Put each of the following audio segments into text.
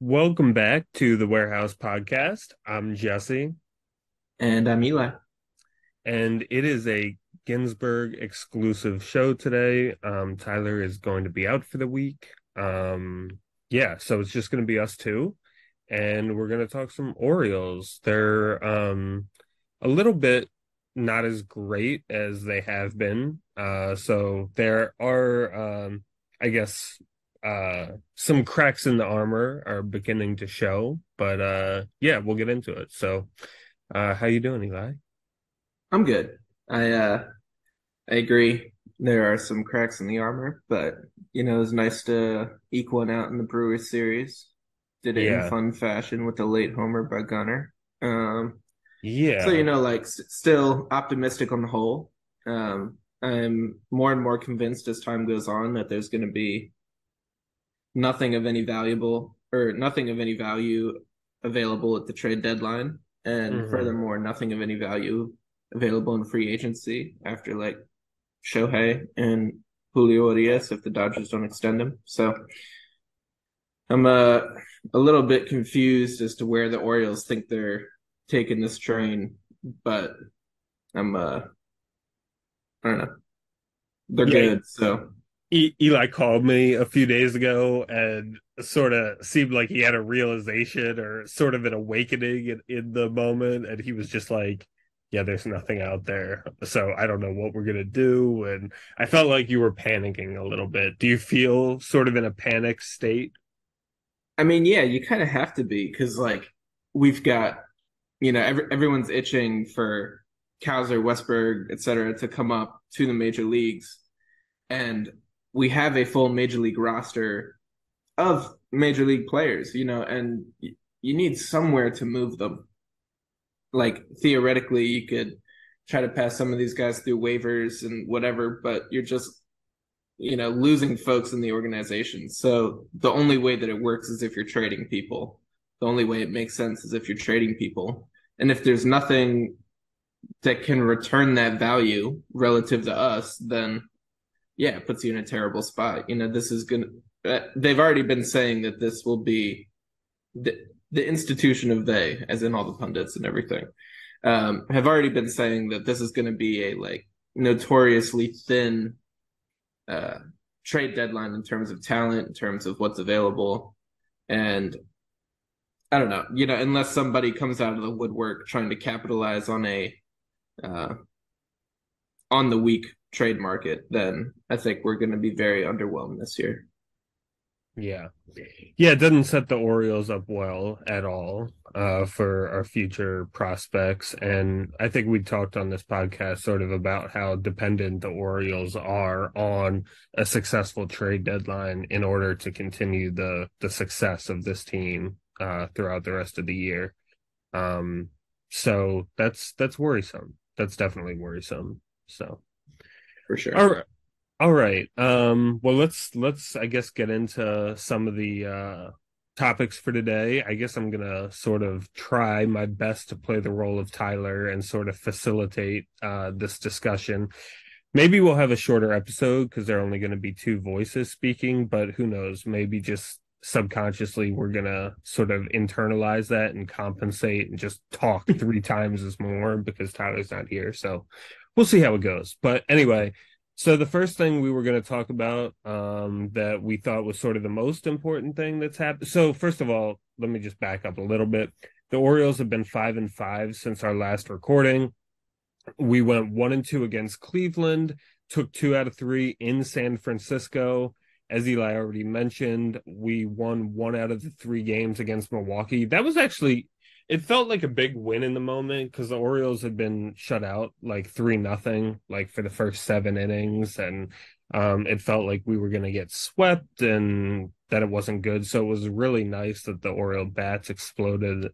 Welcome back to the Warehouse Podcast. I'm Jesse, And I'm Eli. and it is a Ginsburg exclusive show today. Tyler is going to be out for the week. Yeah, so it's just going to be us two, and we're going to talk some Orioles. They're a little bit not as great as they have been. So there are, I guess, some cracks in the armor are beginning to show, but yeah, we'll get into it. So, how you doing, Eli? I'm good. I agree. There are some cracks in the armor, but it was nice to eke one out in the Brewers series. Did it in Yeah, fun fashion with a late homer by Gunner. So yeah. still optimistic on the whole. I'm more and more convinced as time goes on that there's going to be nothing of any value available at the trade deadline, and Hmm. furthermore, nothing of any value available in free agency after like Shohei and Julio Urias if the Dodgers don't extend him. So I'm a little bit confused as to where the Orioles think they're taking this train, but I'm I don't know. They're Yeah, good, so Eli called me a few days ago and sort of seemed like he had a realization or sort of an awakening in the moment. And he was just like, yeah, there's nothing out there. So I don't know what we're going to do. And I felt like you were panicking a little bit. Do you feel sort of in a panic state? I mean, yeah, you kind of have to be because like we've got everyone's itching for Kaiser, Westberg, et cetera, to come up to the major leagues. And we have a full major league roster of major league players, and you need somewhere to move them. Like theoretically, you could try to pass some of these guys through waivers and whatever, but you're just, losing folks in the organization. So the only way that it works is if you're trading people. The only way it makes sense is if you're trading people. And if there's nothing that can return that value relative to us, then yeah, it puts you in a terrible spot. This is gonna. They've already been saying that this will be the institution of they, as in all the pundits and everything, have already been saying that this is going to be a like notoriously thin uh, trade deadline in terms of talent, in terms of what's available, and I don't know. Unless somebody comes out of the woodwork trying to capitalize uh, on the weak trade market, then I think we're going to be very underwhelmed this year. Yeah. Yeah, it doesn't set the Orioles up well at all for our future prospects. And I think we talked on this podcast sort of about how dependent the Orioles are on a successful trade deadline in order to continue the success of this team throughout the rest of the year. Um, so that's worrisome. That's definitely worrisome. So. For sure. All right. All right. Well, let's I guess get into some of the topics for today. I guess I'm gonna sort of try my best to play the role of Tyler and sort of facilitate this discussion. Maybe we'll have a shorter episode because there are only going to be two voices speaking, but who knows? Maybe just subconsciously we're gonna sort of internalize that and compensate and just talk three times as more because Tyler's not here. So we'll see how it goes. But anyway, so the first thing we were going to talk about that we thought was sort of the most important thing that's happened. So first of all, let me just back up a little bit. The Orioles have been 5-5 since our last recording. We went 1-2 against Cleveland, took 2 out of 3 in San Francisco. As Eli already mentioned, we won 1 out of the 3 games against Milwaukee. That was actually, it felt like a big win in the moment because the Orioles had been shut out like 3-0, like for the first 7 innings. And it felt like we were going to get swept and that it wasn't good. So it was really nice that the Oriole bats exploded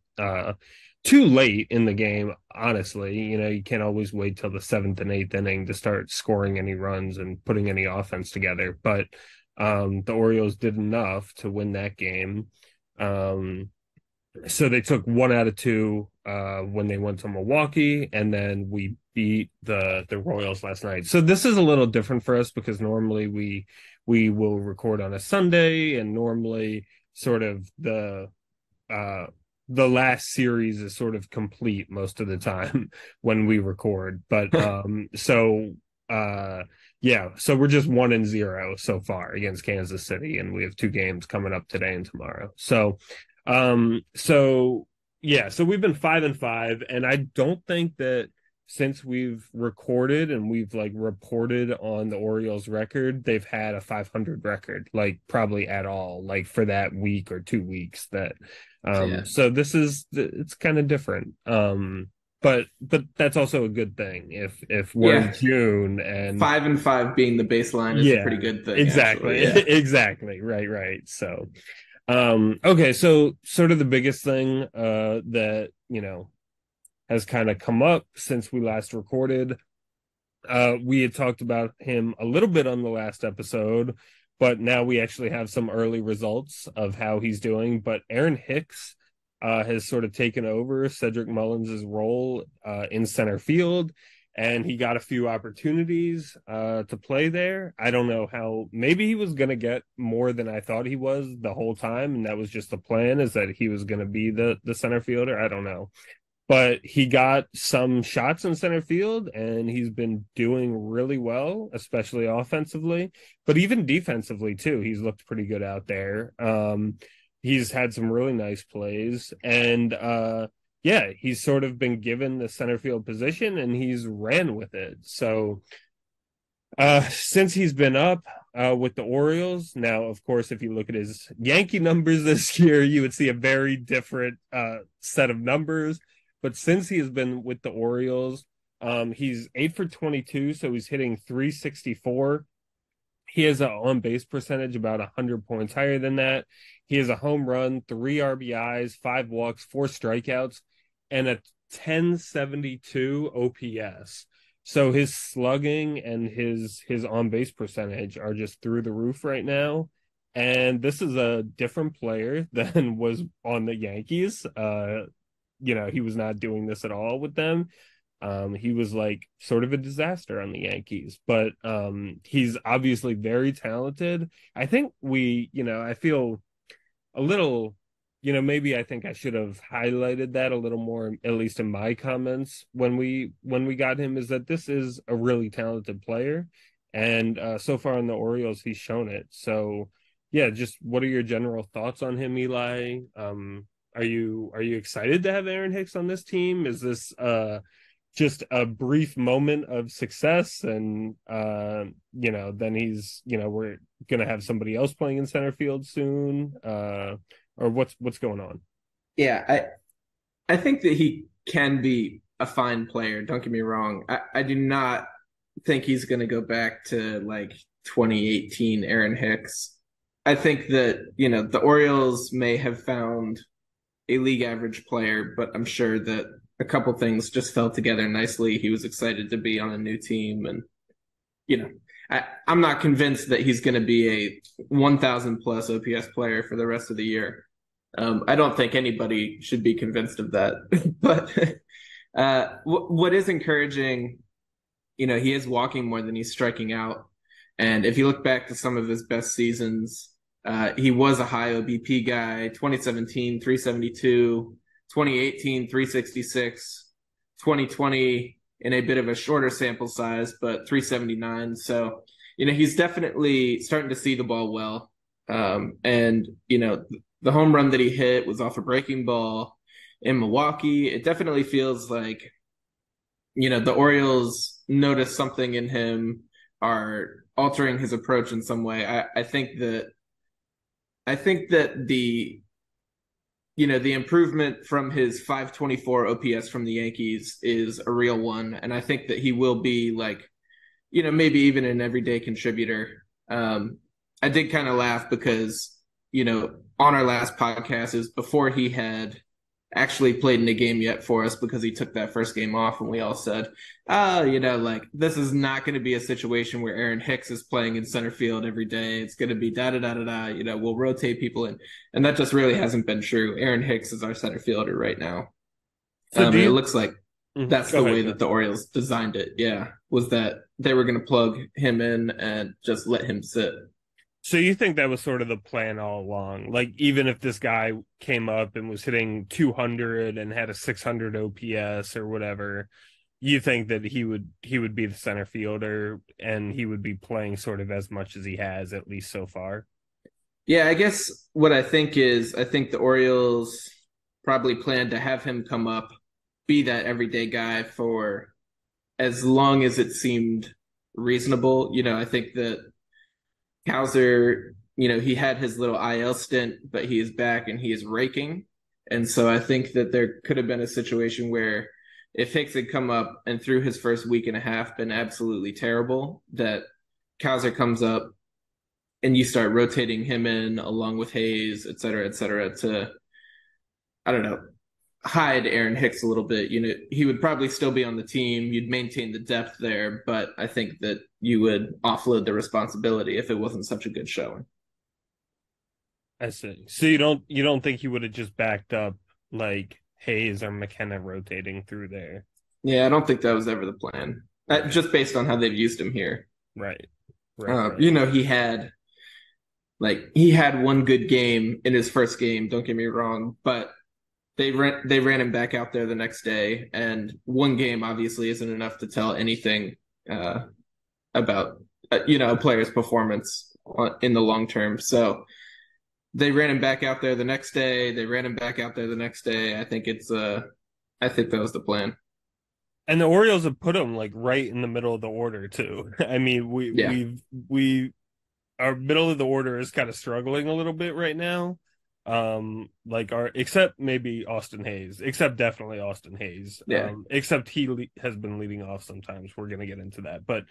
too late in the game, honestly. You can't always wait till the seventh and eighth inning to start scoring any runs and putting any offense together. But the Orioles did enough to win that game. Um, so they took 1 out of 2 when they went to Milwaukee, and then we beat the Royals last night. So this is a little different for us because normally we will record on a Sunday, and normally sort of uh the last series is sort of complete most of the time when we record. But uh yeah, so we're just 1-0 so far against Kansas City, and we have two games coming up today and tomorrow. So yeah, so we've been 5-5, and I don't think that since we've recorded and we've like reported on the Orioles record, they've had a 500 record, like probably at all, like for that week or 2 weeks that Yeah. so this is it's kind of different. But that's also a good thing if we're in Yeah. June and 5-5 being the baseline is a pretty yeah, good thing, actually. exactly. Yeah. Exactly. Right. So okay, so sort of the biggest thing that, has kind of come up since we last recorded. We had talked about him a little bit on the last episode, but now we actually have some early results of how he's doing. But Aaron Hicks has sort of taken over Cedric Mullins' role in center field, and he got a few opportunities to play there. I don't know how, maybe he was going to get more than I thought he was the whole time, and that was just the plan, is that he was going to be the center fielder. I don't know, but he got some shots in center field and he's been doing really well, especially offensively, but even defensively too. He's looked pretty good out there. He's had some really nice plays, and yeah, he's sort of been given the center field position and he's ran with it. So since he's been up with the Orioles, now, of course, if you look at his Yankee numbers this year, you would see a very different set of numbers. But since he has been with the Orioles, he's 8 for 22, so he's hitting 364. He has an on base percentage about 100 points higher than that. He has a home run, 3 RBIs, 5 walks, 4 strikeouts, and a 1072 OPS. So his slugging and his on base percentage are just through the roof right now. And this is a different player than was on the Yankees. He was not doing this at all with them. He was like sort of a disaster on the Yankees, but he's obviously very talented. I think I feel a little, maybe I think I should have highlighted that a little more, at least in my comments when we got him, is that this is a really talented player, and so far in the Orioles, he's shown it. So, yeah, just what are your general thoughts on him, Eli? Are you excited to have Aaron Hicks on this team? Is this just a brief moment of success, and then we're gonna have somebody else playing in center field soon, or what's going on? Yeah, I think that he can be a fine player. Don't get me wrong. I do not think he's going to go back to like 2018 Aaron Hicks. I think that, the Orioles may have found a league average player, but I'm sure that a couple things just fell together nicely. He was excited to be on a new team, and I'm not convinced that he's going to be a 1,000 plus OPS player for the rest of the year. I don't think anybody should be convinced of that. But what is encouraging, he is walking more than he's striking out. And if you look back to some of his best seasons, he was a high OBP guy. 2017, 372, 2018, 366, 2020 in a bit of a shorter sample size, but 379. So, he's definitely starting to see the ball well. And, the home run that he hit was off a breaking ball in Milwaukee. It definitely feels like, the Orioles noticed something in him, are altering his approach in some way. I think that the the improvement from his 524 OPS from the Yankees is a real one, and I think that he will be like, maybe even an everyday contributor. I did kind of laugh because, on our last podcast is before he had actually played in a game yet for us, because he took that first game off, and we all said, like, this is not going to be a situation where Aaron Hicks is playing in center field every day. It's going to be da da da da da. We'll rotate people in, and that just really hasn't been true. Aaron Hicks is our center fielder right now. So do It you looks like that's go the way ahead? that the Orioles designed it. Yeah, was that they were going to plug him in and just let him sit. So you think that was sort of the plan all along? Like even if this guy came up and was hitting 200 and had a 600 OPS or whatever, you think that he would be the center fielder and he would be playing sort of as much as he has at least so far? Yeah, I guess what I think is I think the Orioles probably plan to have him come up, be that everyday guy for as long as it seemed reasonable. I think that Hauser, he had his little IL stint, but he is back and he is raking. And so I think that there could have been a situation where if Hicks had come up and through his first week and a half been absolutely terrible, that Hauser comes up and you start rotating him in along with Hayes, et cetera, to, I don't know, hide Aaron Hicks a little bit. He would probably still be on the team. You'd maintain the depth there, but I think that you would offload the responsibility if it wasn't such a good showing. I see. So you don't think he would have just backed up like Hayes or McKenna rotating through there? Yeah, I don't think that was ever the plan. Right. Just based on how they've used him here. Right. Right. Right. He had one good game in his first game. Don't get me wrong, but they ran him back out there the next day, and one game obviously isn't enough to tell anything uh, about a player's performance in the long term. So they ran him back out there the next day. They ran him back out there the next day. I think that was the plan. And the Orioles have put him like right in the middle of the order too. I mean, Yeah, we our middle of the order is kind of struggling a little bit right now. Like our except maybe Austin Hayes, except definitely Austin Hayes. yeah. Except has been leading off sometimes. We're gonna get into that, but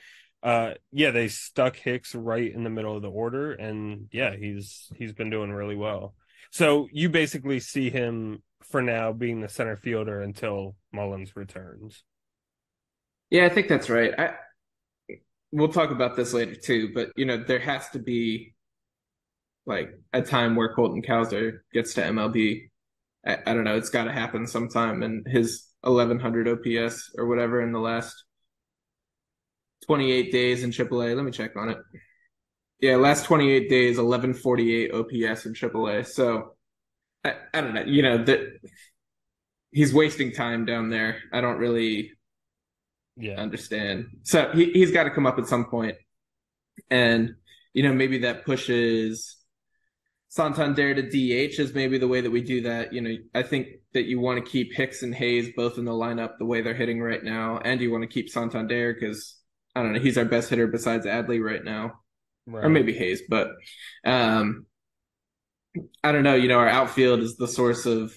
yeah, they stuck Hicks right in the middle of the order, and yeah, he's been doing really well. So you basically see him for now being the center fielder until Mullins returns. Yeah, I think that's right. We'll talk about this later too, but there has to be like a time where Colton Cowser gets to MLB. I don't know, it's got to happen sometime, and his 1100 OPS or whatever in the last 28 days in AAA. Let me check on it. Yeah, last 28 days, 1148 OPS in AAA. So I don't know, that he's wasting time down there. I don't really Yeah, understand. So he's got to come up at some point, and maybe that pushes Santander to DH is maybe the way that we do that. I think that you want to keep Hicks and Hayes both in the lineup the way they're hitting right now, and you want to keep Santander because I don't know, he's our best hitter besides Adley right now, or right. maybe Hayes, but um, I don't know. Our outfield is the source of,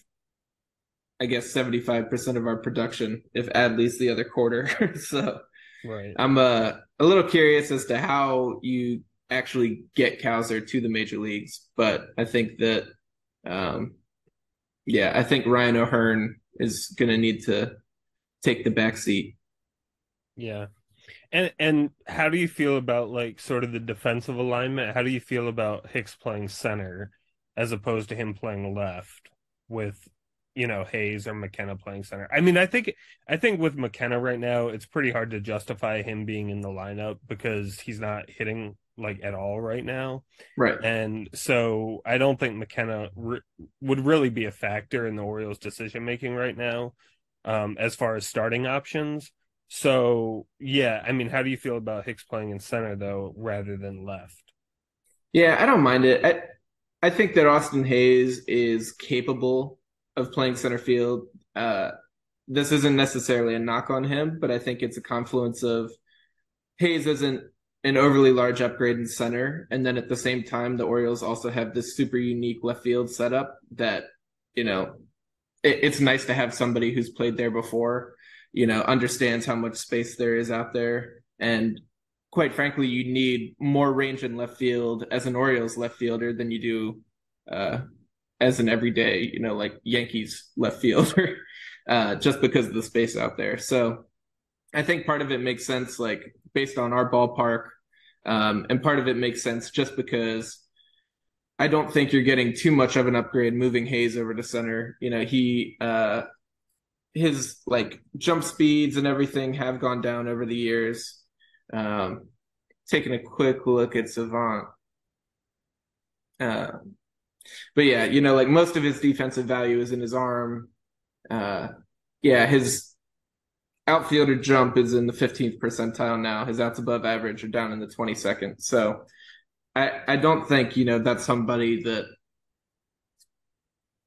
I guess, 75% of our production if Adley's the other quarter. So Right. I'm a little curious as to how you actually get Cowser to the major leagues, but I think that, um, yeah, I think Ryan O'Hearn is going to need to take the back seat. Yeah. And how do you feel about like sort of the defensive alignment? How do you feel about Hicks playing center as opposed to him playing left with, Hayes or McKenna playing center? I mean, I think with McKenna right now, it's pretty hard to justify him being in the lineup because he's not hitting like at all right now. Right. And so I don't think McKenna would really be a factor in the Orioles' decision making right now, as far as starting options. So yeah, I mean, how do you feel about Hicks playing in center though, rather than left? Yeah, I don't mind it. I think that Austin Hayes is capable of playing center field. This isn't necessarily a knock on him, but I think it's a confluence of Hayes isn't an overly large upgrade in center, and then at the same time, the Orioles also have this super unique left field setup that you know it's nice to have somebody who's played there before, understands how much space there is out there, and quite frankly, you need more range in left field as an Orioles left fielder than you do uh, as an everyday, like Yankees left fielder, just because of the space out there. So I think part of it makes sense, like based on our ballpark, and part of it makes sense just because I don't think you're getting too much of an upgrade moving Hayes over to center. His like jump speeds and everything have gone down over the years. Um, Taking a quick look at Savant. Uh, but yeah, you know, like most of his defensive value is in his arm. Uh, yeah, his outfielder jump is in the 15th percentile now. His outs above average are down in the 22nd. So I don't think, you know, that's somebody that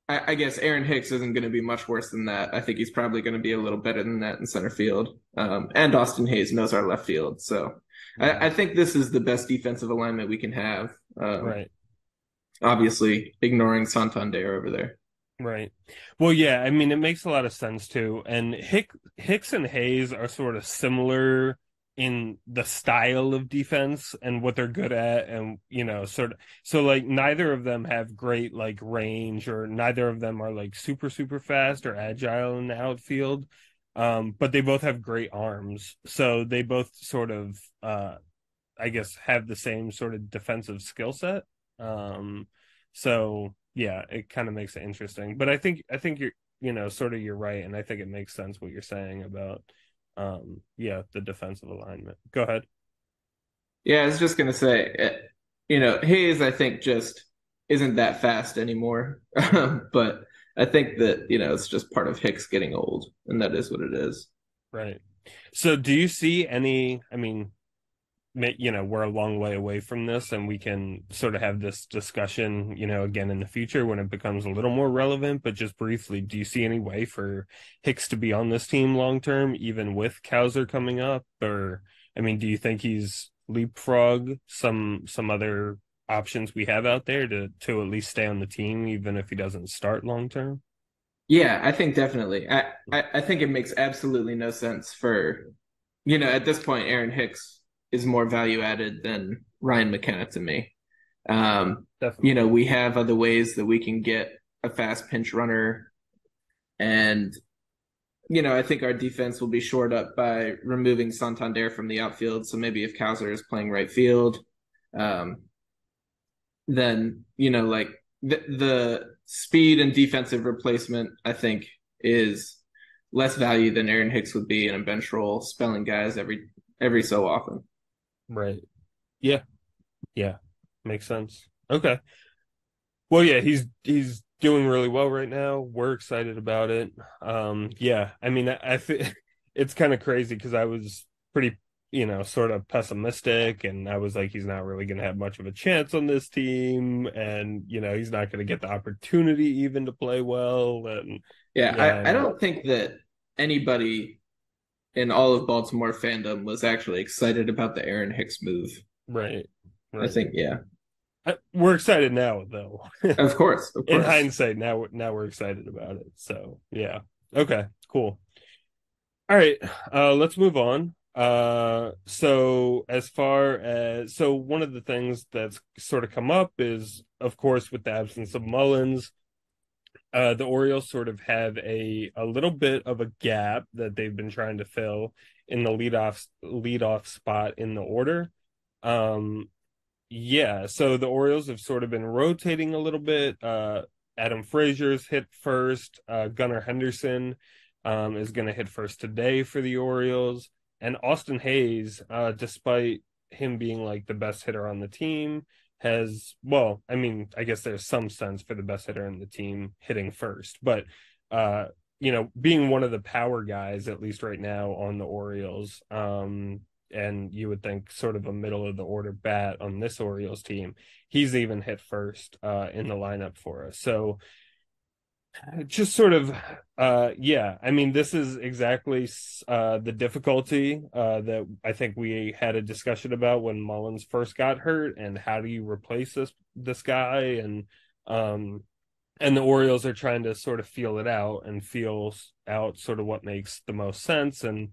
I guess Aaron Hicks isn't going to be much worse than that. I think he's probably going to be a little better than that in center field. And Austin Hayes knows our left field. So I Right. think this is the best defensive alignment we can have. Right. Obviously, ignoring Santander over there. Right. Well, yeah, I mean, it makes a lot of sense too. And Hicks and Hayes are sort of similar in the style of defense and what they're good at, and sort of so like neither of them have great like range, or neither of them are like super fast or agile in the outfield. But they both have great arms. So they both sort of I guess have the same sort of defensive skill set. Um, so yeah, it kind of makes it interesting. But I think you're sort of you're right, and I think it makes sense what you're saying about yeah, the defensive alignment. Go ahead. Yeah, I was just going to say, you know, Hayes, I think just isn't that fast anymore. But I think that, you know, it's just part of Hicks getting old, and that is what it is. Right. So do you see any, I mean, we're a long way away from this, and we can sort of have this discussion, again in the future when it becomes a little more relevant. But just briefly, do you see any way for Hicks to be on this team long term, even with Kowser coming up? Or, I mean, do you think he's leapfrog some other options we have out there to at least stay on the team, even if he doesn't start long term? Yeah, I think definitely. I think it makes absolutely no sense for, you know, at this point, Aaron Hicks is more value added than Ryan McKenna to me. You know, Definitely. we have other ways that we can get a fast pinch runner. And, you know, I think our defense will be shored up by removing Santander from the outfield. So maybe if Kowser is playing right field, um, then, you know, like the speed and defensive replacement, I think, is less value than Aaron Hicks would be in a bench role, spelling guys every so often. Right. Yeah. Yeah. Makes sense. Okay. Well, yeah, he's doing really well right now. We're excited about it. Yeah, I mean, it's kind of crazy because I was pretty, sort of pessimistic, and I was like, he's not really going to have much of a chance on this team, and he's not going to get the opportunity even to play well, and Yeah, yeah, I and don't think that anybody in all of Baltimore fandom was actually excited about the Aaron Hicks move. right, I right. think, yeah, We're excited now, though. of course, of In course. hindsight, now we're excited about it. So yeah, okay, cool. All right, let's move on. So as far as one of the things that's sort of come up is, of course, with the absence of Mullins, the Orioles sort of have a little bit of a gap that they've been trying to fill in the leadoff spot in the order. Um, yeah, so the Orioles have sort of been rotating a little bit. Adam Frazier's hit first. Gunnar Henderson is going to hit first today for the Orioles. And Austin Hayes, despite him being like the best hitter on the team, well, I mean, I guess there's some sense for the best hitter in the team hitting first, but uh, being one of the power guys, at least right now on the Orioles, and you would think sort of a middle of the order bat on this Orioles team, he's even hit first in the lineup for us. So just sort of yeah, I mean, this is exactly the difficulty that I think we had a discussion about when Mullins first got hurt, and how do you replace this guy, um and the Orioles are trying to sort of feel it out and feel out sort of what makes the most sense, and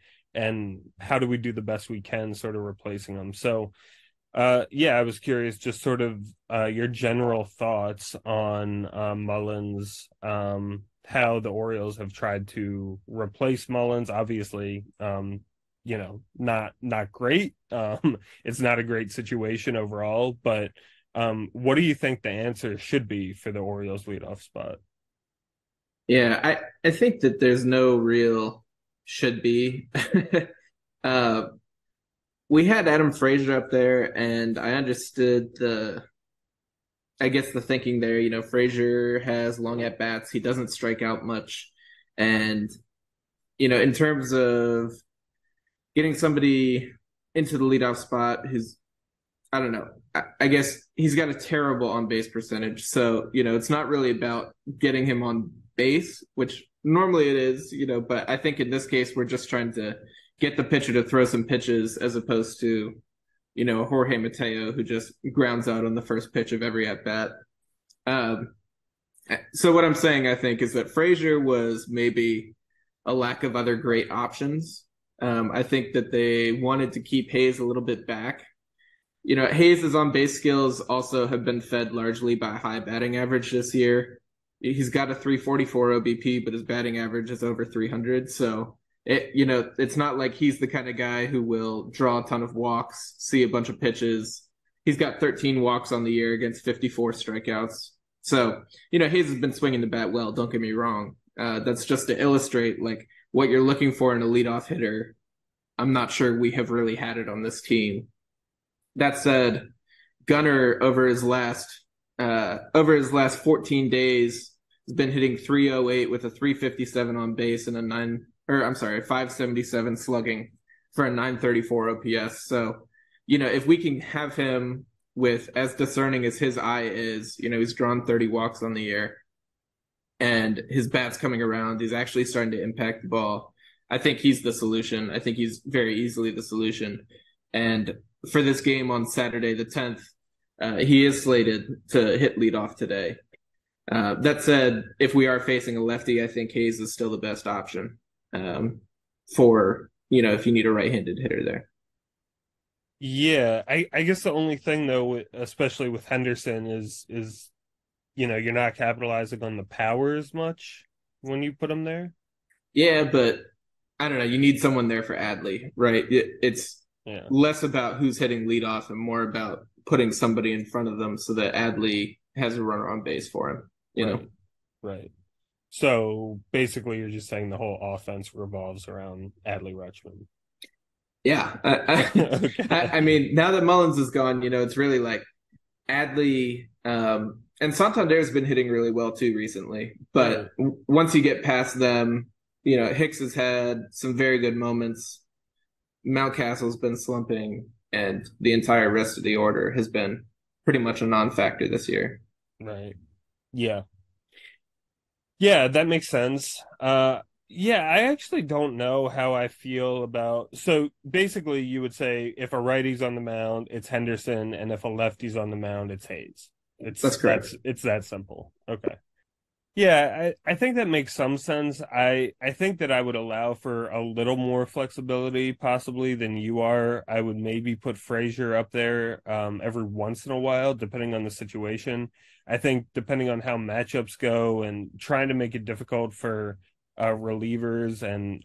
how do we do the best we can sort of replacing them. So yeah, I was curious, just sort of your general thoughts on Mullins, how the Orioles have tried to replace Mullins. Obviously, not great. It's not a great situation overall, but what do you think the answer should be for the Orioles leadoff spot? Yeah, I think that there's no real should be. uh, we had Adam Frazier up there, and I understood the I guess the thinking there, Frazier has long at bats. He doesn't strike out much. And, in terms of getting somebody into the leadoff spot who's, I don't know, I guess he's got a terrible on base percentage. So, it's not really about getting him on base, which normally it is, but I think in this case, we're just trying to get the pitcher to throw some pitches as opposed to, Jorge Mateo, who just grounds out on the first pitch of every at bat. Um, so what I'm saying, I think, is that Frazier was maybe a lack of other great options. I think that they wanted to keep Hayes a little bit back. Hayes' on base skills also have been fed largely by high batting average this year. He's got a 344 OBP, but his batting average is over 300. So it's not like he's the kind of guy who will draw a ton of walks, see a bunch of pitches. He's got 13 walks on the year against 54 strikeouts. So, Hayes has been swinging the bat well, don't get me wrong. That's just to illustrate like what you're looking for in a leadoff hitter. I'm not sure we have really had it on this team. That said, Gunnar over his last 14 days has been hitting 308 with a 357 on base and 577 slugging for a 934 OPS. So, if we can have him with as discerning as his eye is, he's drawn 30 walks on the year and his bat's coming around, he's actually starting to impact the ball. I think he's the solution. I think he's very easily the solution. And for this game on Saturday, the 10th, he is slated to hit leadoff today. That said, if we are facing a lefty, I think Hayes is still the best option for, if you need a right-handed hitter there. Yeah, I guess the only thing though, especially with Henderson, is you're not capitalizing on the power as much when you put him there. Yeah, but I don't know. You need someone there for Adley, right? It's Yeah, less about who's hitting leadoff and more about putting somebody in front of them so that Adley has a runner on base for him, right, right. So basically, you're just saying the whole offense revolves around Adley Rutschman. Yeah. I Okay. mean, now that Mullins is gone, it's really like Adley and Santander's been hitting really well too recently. But Right, once you get past them, Hicks has had some very good moments. Mountcastle's been slumping, and the entire rest of the order has been pretty much a non-factor this year. right. Yeah. Yeah, that makes sense. Yeah, I actually don't know how I feel about. So basically, you would say if a righty's on the mound, it's Henderson, and if a lefty's on the mound, it's Hayes. That's correct. It's that simple. Okay. Yeah, I think that makes some sense. I think that I would allow for a little more flexibility possibly than you are. I would maybe put Frazier up there every once in a while, depending on the situation. I think depending on how matchups go and trying to make it difficult for relievers and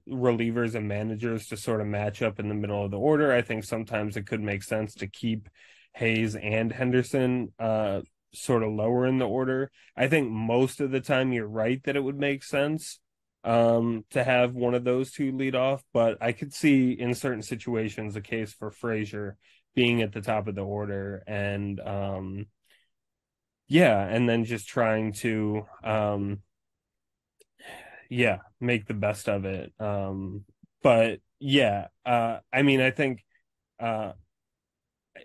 relievers and managers to sort of match up in the middle of the order. I think sometimes it could make sense to keep Hayes and Henderson sort of lower in the order. I think most of the time you're right that it would make sense to have one of those two lead off, but I could see in certain situations a case for Frazier being at the top of the order and yeah, and then just trying to yeah, make the best of it. But yeah, I mean I think uh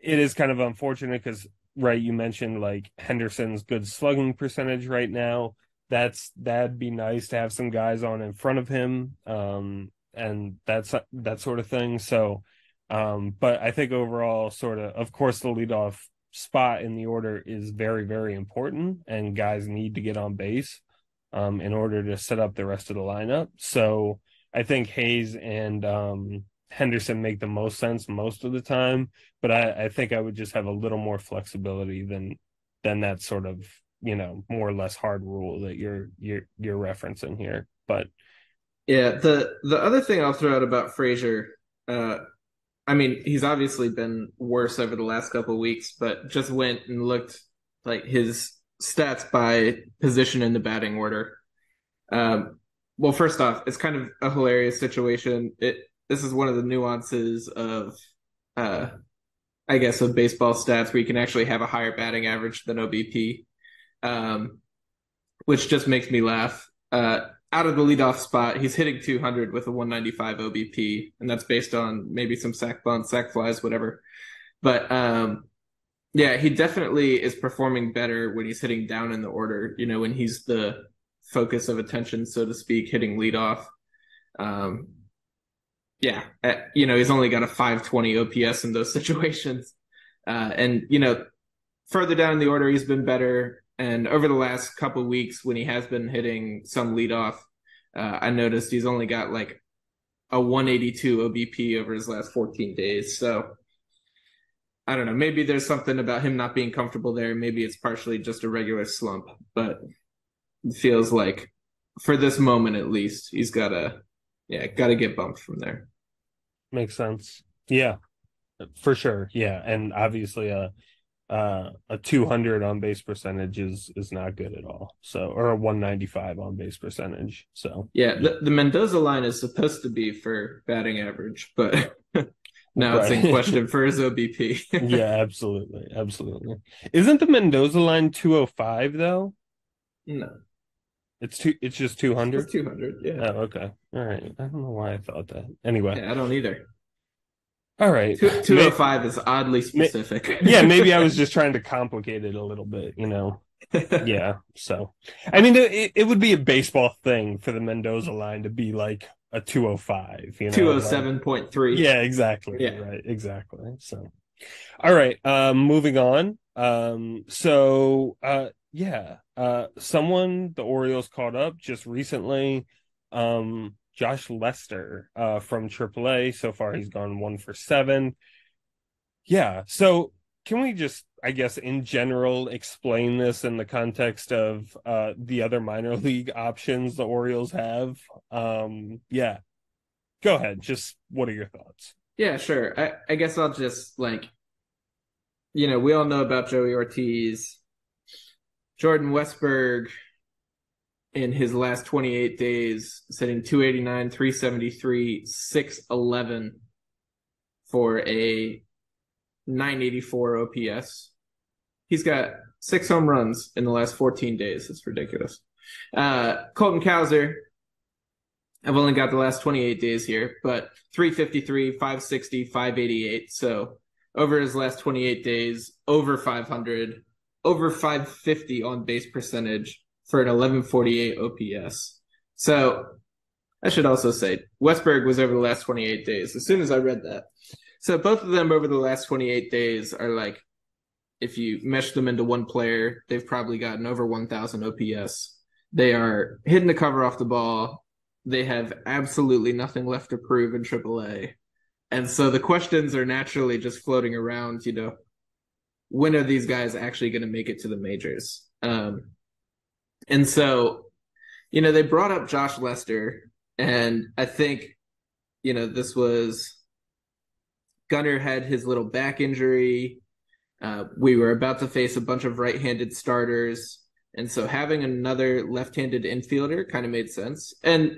it is kind of unfortunate because right, you mentioned like Henderson's good slugging percentage right now. That'd be nice to have some guys on in front of him, and that's that sort of thing. So, but I think overall, of course, the leadoff spot in the order is very, very important, and guys need to get on base, in order to set up the rest of the lineup. So, I think Hayes and Henderson make the most sense most of the time, but I think I would just have a little more flexibility than that sort of more or less hard rule that you're referencing here. But Yeah, the other thing I'll throw out about Frazier, uh, I mean, he's obviously been worse over the last couple of weeks, but just went and looked like his stats by position in the batting order. Um, well, first off, it's kind of a hilarious situation. This is one of the nuances uh, I guess, of baseball stats where you can actually have a higher batting average than OBP, um, which just makes me laugh. Out of the leadoff spot, he's hitting 200 with a 195 OBP, and that's based on maybe some sac bunts, sac flies, whatever. But yeah, he definitely is performing better when he's hitting down in the order, when he's the focus of attention, so to speak, hitting leadoff. Um, yeah, he's only got a 520 OPS in those situations. And, further down in the order, he's been better. And over the last couple of weeks, when he has been hitting some leadoff, I noticed he's only got like a 182 OBP over his last 14 days. So I don't know. Maybe there's something about him not being comfortable there. Maybe it's partially just a regular slump, but it feels like for this moment at least, he's got to get bumped from there. Makes sense. Yeah, for sure. Yeah, and obviously a 200 on base percentage is not good at all. So, or a 195 on base percentage. So, Yeah, yeah. the Mendoza line is supposed to be for batting average, but now it's in Right. question for his OBP. Yeah, absolutely. Absolutely. Isn't the Mendoza line 205 though? No, It's just it's 200? just 200. Yeah. Oh, okay. All right. I don't know why I thought that. Anyway. Yeah, I don't either. All right. 205 is oddly specific. Yeah, maybe I was just trying to complicate it a little bit, Yeah. So, I mean, it would be a baseball thing for the Mendoza line to be like a 205, like, 207.3. yeah, exactly. Yeah. Right. Exactly. So, all right. Moving on. Yeah. Someone the Orioles called up just recently. Josh Lester, from AAA. So far, he's gone 1 for 7. Yeah. So can we just, I guess, in general, explain this in the context of the other minor league options the Orioles have? Yeah. Go ahead. Just what are your thoughts? Yeah, sure. I guess I'll just we all know about Joey Ortiz, Jordan Westberg in his last 28 days, sitting 289, 373, 611 for a 984 OPS. He's got 6 home runs in the last 14 days. It's ridiculous. Colton Cowser, I've only got the last 28 days here, but 353, 560, 588. So over his last 28 days, over 500, over 550 on base percentage for an 1148 OPS. So I should also say Westberg was over the last 28 days. As soon as I read that. So both of them over the last 28 days are like, if you mesh them into one player, they've probably gotten over 1,000 OPS. They are hitting the cover off the ball. They have absolutely nothing left to prove in AAA. And so the questions are naturally just floating around, when are these guys actually going to make it to the majors? And so, they brought up Josh Lester, and I think, this was Gunnar had his little back injury. We were about to face a bunch of right-handed starters. And so having another left-handed infielder kind of made sense. And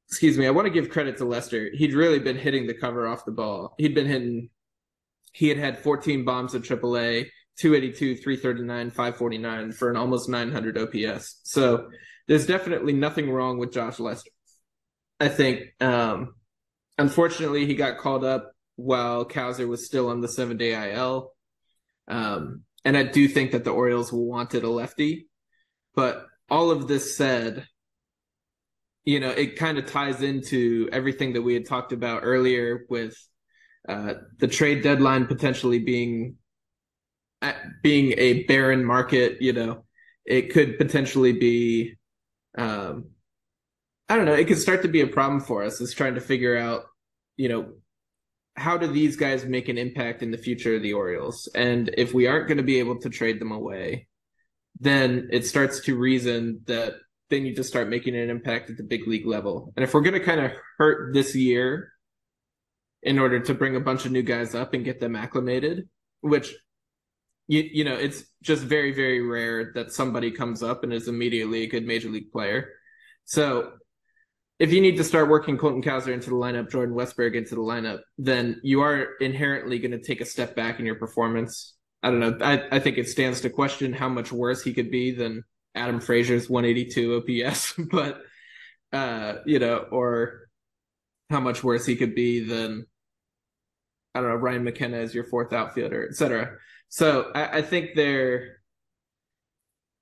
excuse me, I want to give credit to Lester. He'd really been hitting the cover off the ball. He had 14 bombs at AAA, 282, 339, 549 for an almost 900 OPS. So there's definitely nothing wrong with Josh Lester. I think, unfortunately, he got called up while Cowser was still on the 7-day IL. And I do think that the Orioles wanted a lefty. But all of this said, it kind of ties into everything that we had talked about earlier with the trade deadline potentially being a barren market. It could potentially be, I don't know, it could start to be a problem for us is trying to figure out, how do these guys make an impact in the future of the Orioles? And if we aren't going to be able to trade them away, then it starts to reason that they need to start making an impact at the big league level. And if we're going to kind of hurt this year in order to bring a bunch of new guys up and get them acclimated, which, it's just very, very rare that somebody comes up and is immediately a good major league player. So if you need to start working Colton Cowser into the lineup, Jordan Westberg into the lineup, then you are inherently going to take a step back in your performance. I don't know. I think it stands to question how much worse he could be than Adam Frazier's 182 OPS, but or how much worse he could be than, I don't know, Ryan McKenna as your fourth outfielder, et cetera. So I think there's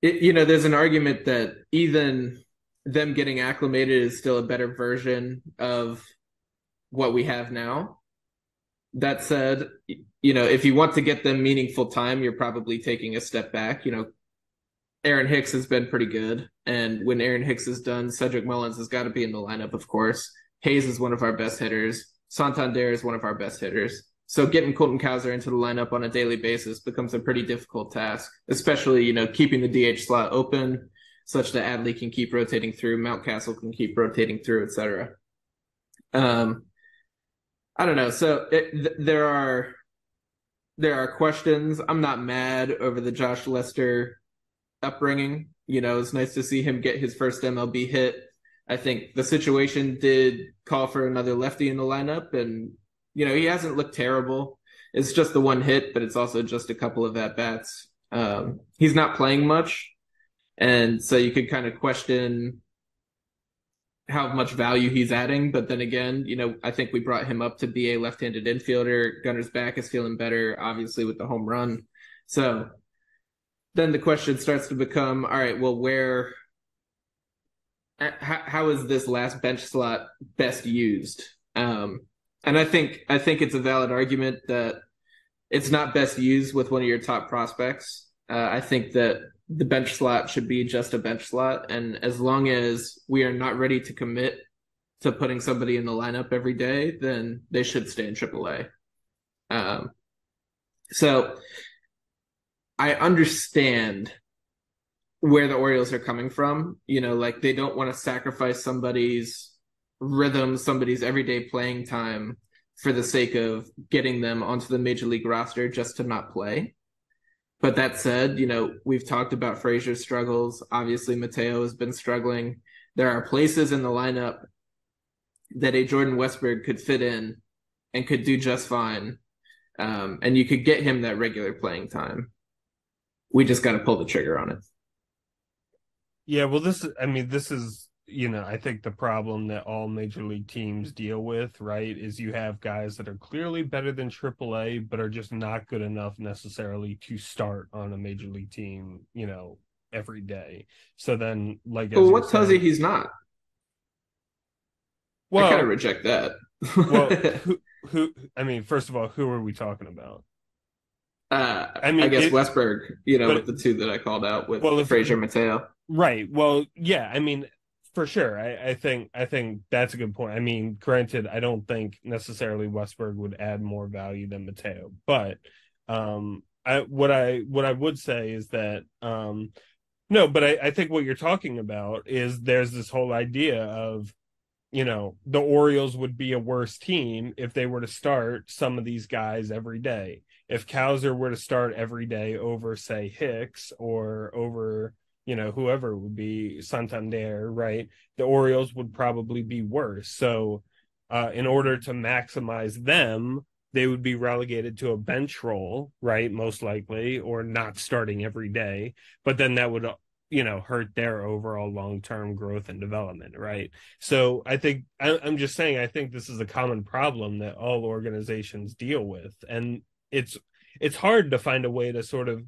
an argument that even them getting acclimated is still a better version of what we have now. That said, if you want to get them meaningful time, you're probably taking a step back. Aaron Hicks has been pretty good. And when Aaron Hicks is done, Cedric Mullins has got to be in the lineup, of course. Hayes is one of our best hitters. Santander is one of our best hitters. So getting Colton Cowser into the lineup on a daily basis becomes a pretty difficult task, especially, keeping the DH slot open such that Adley can keep rotating through, Mountcastle can keep rotating through, etc. I don't know. So there are questions. I'm not mad over the Josh Lester upbringing. It's nice to see him get his first MLB hit. I think the situation did call for another lefty in the lineup, and he hasn't looked terrible. It's just the one hit, but it's also just a couple of at bats. He's not playing much, and so you could kind of question how much value he's adding. But then again, I think we brought him up to be a left-handed infielder. Gunner's back is feeling better, obviously, with the home run. So then the question starts to become, all right, well, how is this last bench slot best used? And I think it's a valid argument that it's not best used with one of your top prospects. I think that the bench slot should be just a bench slot, and as long as we are not ready to commit to putting somebody in the lineup every day, then they should stay in AAA. So I understand where the Orioles are coming from. Like they don't want to sacrifice somebody's rhythm, somebody's everyday playing time for the sake of getting them onto the major league roster just to not play. But that said, we've talked about Frazier's struggles. Obviously, Mateo has been struggling. There are places in the lineup that a Jordan Westberg could fit in and could do just fine. And you could get him that regular playing time. We just got to pull the trigger on it. Yeah, well, this is, I think the problem that all major league teams deal with, right, is you have guys that are clearly better than AAA, but are just not good enough necessarily to start on a major league team, every day. So then, like, Well, as you what tells you said, he's not? I kind of well, reject that. well, first of all, who are we talking about? I guess Westberg, but with the two that I called out with well, if Frazier Mateo. right, well, yeah, for sure. I think that's a good point. Granted, I don't think necessarily Westberg would add more value than Mateo, but what I would say is that no, but I think what you're talking about is there's this whole idea of the Orioles would be a worse team if they were to start some of these guys every day. If Cowser were to start every day over, say, Hicks or over whoever would be Santander, right? The Orioles would probably be worse. So, in order to maximize them, they would be relegated to a bench role, right? Most likely, or not starting every day. But then that would, hurt their overall long-term growth and development, right? So I'm just saying, I think this is a common problem that all organizations deal with. And it's hard to find a way to sort of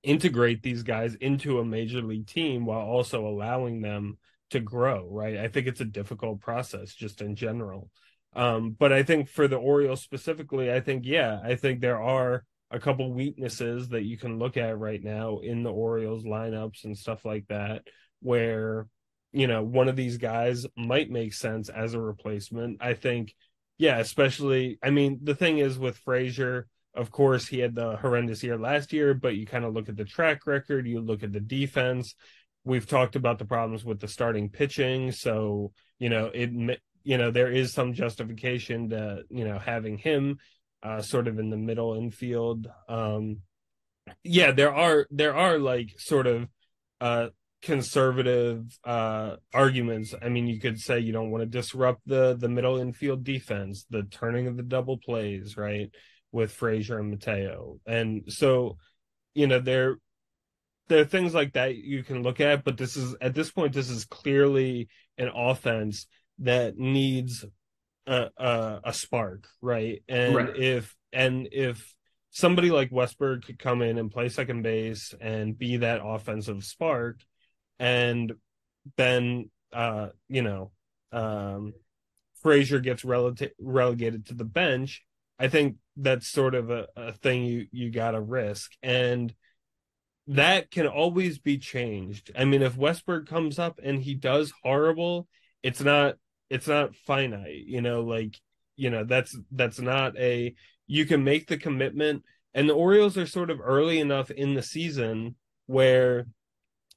integrate these guys into a major league team while also allowing them to grow, right? I think it's a difficult process just in general. But I think for the Orioles specifically, I think there are a couple weaknesses that you can look at right now in the Orioles lineups and stuff like that, where, one of these guys might make sense as a replacement. I think, yeah, especially, the thing is with Frazier, of course, he had the horrendous year last year, but you kind of look at the track record, you look at the defense. We've talked about the problems with the starting pitching, so there is some justification to having him sort of in the middle infield. Yeah, there are like sort of conservative arguments. I mean, you could say you don't want to disrupt the middle infield defense, the turning of the double plays, right? With Frazier and Mateo. And so, there are things like that you can look at, but this is at this point, this is clearly an offense that needs a spark, right? Right. And if somebody like Westberg could come in and play second base and be that offensive spark, and then um Frazier gets relegated to the bench, I think that's sort of a thing you gotta risk. And that can always be changed. I mean, if Westberg comes up and he does horrible, it's not it's not finite, like, that's not a you can make the commitment. And the Orioles are sort of early enough in the season where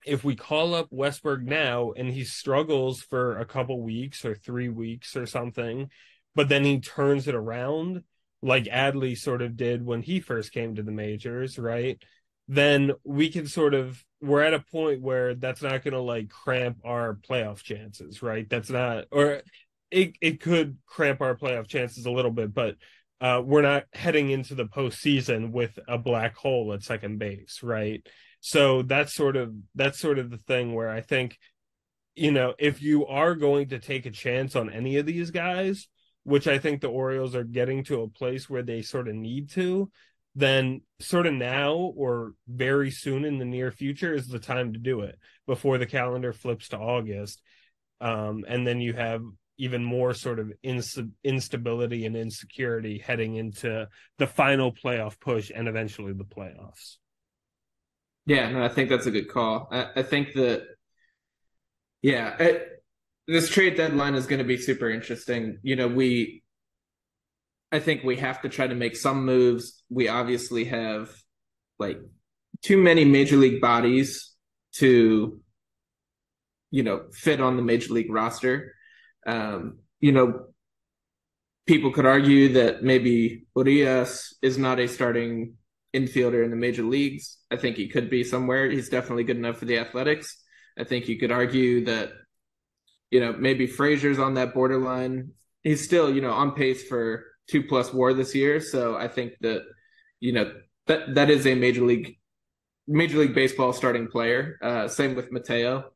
if we call up Westberg now and he struggles for a couple weeks or 3 weeks or something, but then he turns it around like Adley sort of did when he first came to the majors, right? Then we're at a point where that's not going to like cramp our playoff chances, right? That's not, or it could cramp our playoff chances a little bit, but we're not heading into the postseason with a black hole at second base, right? So that's sort of the thing where I think, if you are going to take a chance on any of these guys, which I think the Orioles are getting to a place where they sort of need to, then sort of now or very soon in the near future is the time to do it before the calendar flips to August. And then you have even more sort of instability and insecurity heading into the final playoff push and eventually the playoffs. Yeah, no, I think that's a good call. I think that, yeah, this trade deadline is going to be super interesting. I think we have to try to make some moves. We obviously have like too many major league bodies to, fit on the major league roster. Um, you know, People could argue that maybe Urias is not a starting infielder in the major leagues. I think he could be somewhere. He's definitely good enough for the Athletics. I think you could argue that, maybe Frazier's on that borderline. He's still, on pace for 2+ WAR this year. So I think that, you know, that is a major league baseball starting player. Same with Mateo.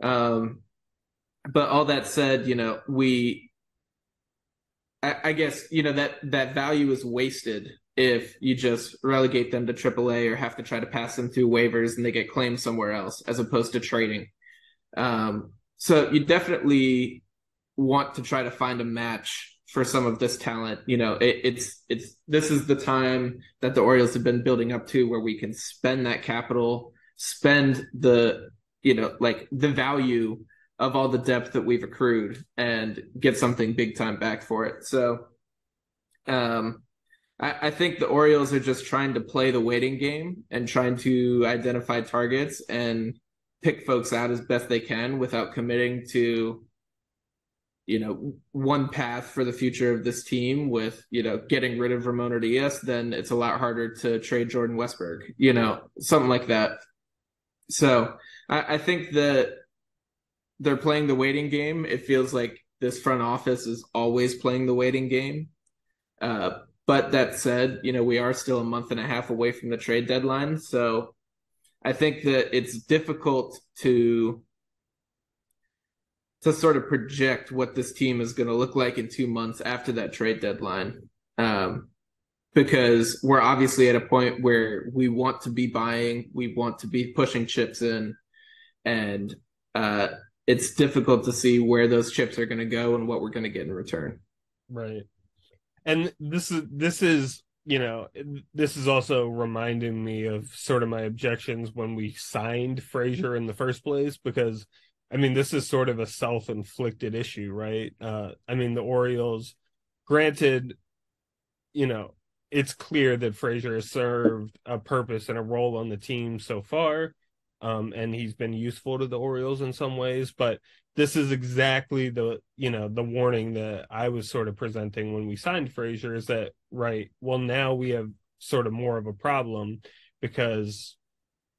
Um, but all that said, I guess that value is wasted if you just relegate them to AAA or have to try to pass them through waivers and they get claimed somewhere else as opposed to trading. So you definitely want to try to find a match for some of this talent. It's this is the time that the Orioles have been building up to where we can spend that capital, spend like the value of all the depth that we've accrued and get something big time back for it. So I think the Orioles are just trying to play the waiting game and trying to identify targets and pick folks out as best they can without committing to, one path for the future of this team with, getting rid of Ramon Diaz. Then it's a lot harder to trade Jordan Westberg, something like that. So I think that they're playing the waiting game. It feels like this front office is always playing the waiting game. But that said, we are still a month and a half away from the trade deadline. So I think that it's difficult to sort of project what this team is going to look like in 2 months after that trade deadline. Because we're obviously at a point where we want to be buying, we want to be pushing chips in, and it's difficult to see where those chips are going to go and what we're going to get in return. Right. And this is also reminding me of sort of my objections when we signed Frazier in the first place, because I mean, this is sort of a self-inflicted issue, right? I mean, the Orioles, granted, you know, it's clear that Frazier has served a purpose and a role on the team so far, and he's been useful to the Orioles in some ways. But this is exactly the warning that I was sort of presenting when we signed Frazier, is that, right, well, now we have sort of more of a problem because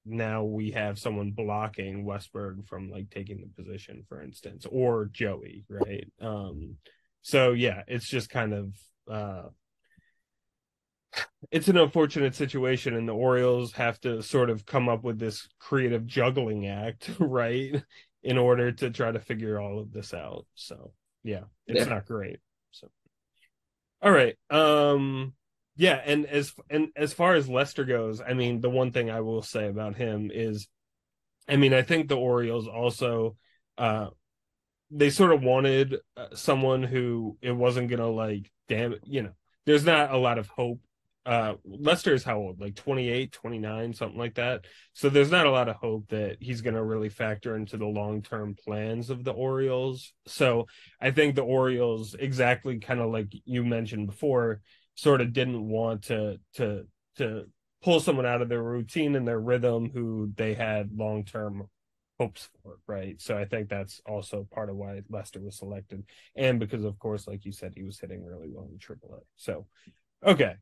now we have someone blocking Westberg from like taking the position, for instance, or Joey, right? So yeah, it's just kind of it's an unfortunate situation, and the Orioles have to sort of come up with this creative juggling act, right, in order to try to figure all of this out. So yeah, it's Yeah. not great. So all right. Yeah, and as far as Lester goes, I mean, the one thing I will say about him is, I mean, I think the Orioles also uh they sort of wanted someone who it wasn't gonna like damn, there's not a lot of hope. Lester is how old, like 28, 29, something like that, so there's not a lot of hope that he's gonna really factor into the long-term plans of the Orioles. So I think the Orioles, exactly kind of like you mentioned before, sort of didn't want to pull someone out of their routine and their rhythm who they had long-term hopes for, right? So I think that's also part of why Lester was selected, and because, of course, like you said, he was hitting really well in AAA. So okay,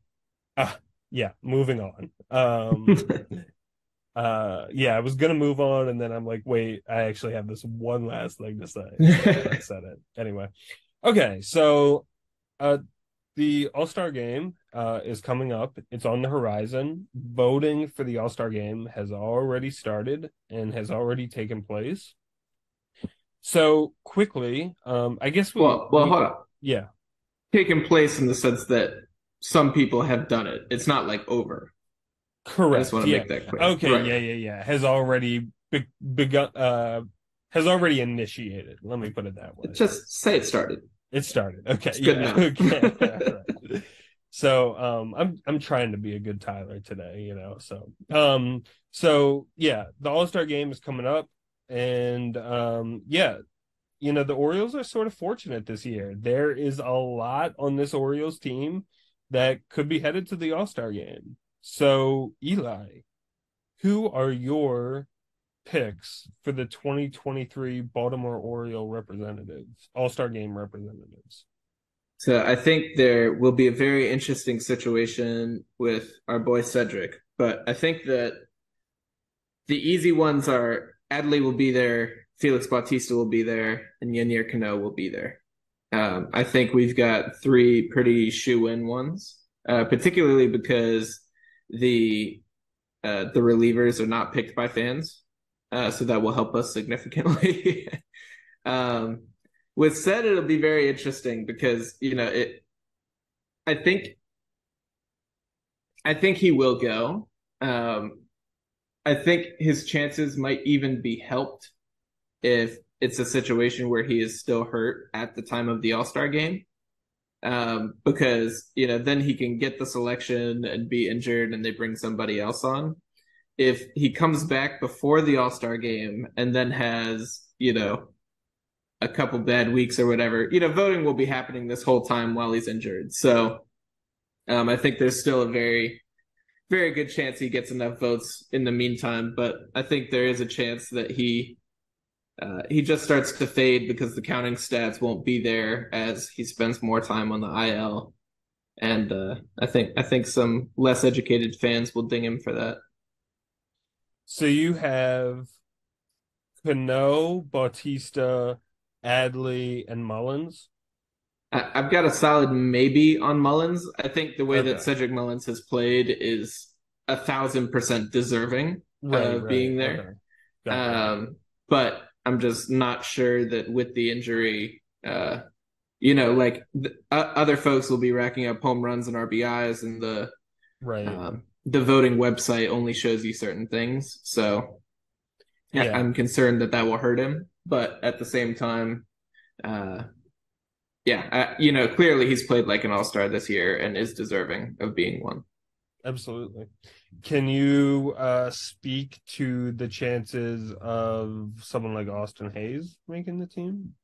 uh, yeah, moving on. Yeah, I was gonna move on, and then I'm like, wait, I actually have this one last thing to say, so I said it anyway. Okay, so uh, the All Star Game is coming up. It's on the horizon. Voting for the All Star Game has already started and has already taken place. So quickly, I guess Well, hold on. yeah, Taking place in the sense that some people have done it. It's not like over. I just correct. want to Yeah. make that clear. Okay. Right. Yeah. Has already begun. Has already initiated. Let me put it that way. Just say it started. It started. Okay. It's good Yeah. enough. Okay. All right. So I'm trying to be a good Tyler today, so yeah, the All-Star game is coming up, and yeah, the Orioles are sort of fortunate this year. There is a lot on this Orioles team that could be headed to the All-Star game. So Eli, who are your picks for the 2023 Baltimore Oriole representatives, All-Star game representatives? So I think there will be a very interesting situation with our boy Cedric, but I think that the easy ones are Adley will be there, Felix Bautista will be there, and Yennier Cano will be there. I think we've got three pretty shoe-in ones, particularly because the the relievers are not picked by fans, so that will help us significantly. um, with said, it'll be very interesting because it. I think I think he will go. Um, I think his chances might even be helped if it's a situation where he is still hurt at the time of the All Star game. Because then he can get the selection and be injured, and they bring somebody else on. If he comes back before the All Star game and then has a couple bad weeks or whatever, voting will be happening this whole time while he's injured. So I think there's still a very very good chance he gets enough votes in the meantime, but I think there is a chance that he just starts to fade because the counting stats won't be there as he spends more time on the IL. And I think some less educated fans will ding him for that. So you have Cano, Bautista, Adley, and Mullins. I've got a solid maybe on Mullins. I think the way that Okay. Cedric Mullins has played is 1,000% deserving of Right. being there. Okay. Got it. Um, but I'm just not sure that with the injury, like other folks will be racking up home runs and RBIs, and Right. the voting website only shows you certain things. So Yeah, I'm concerned that that will hurt him. But at the same time, uh, yeah, clearly he's played like an all-star this year and is deserving of being one. absolutely. Can you speak to the chances of someone like Austin Hayes making the team?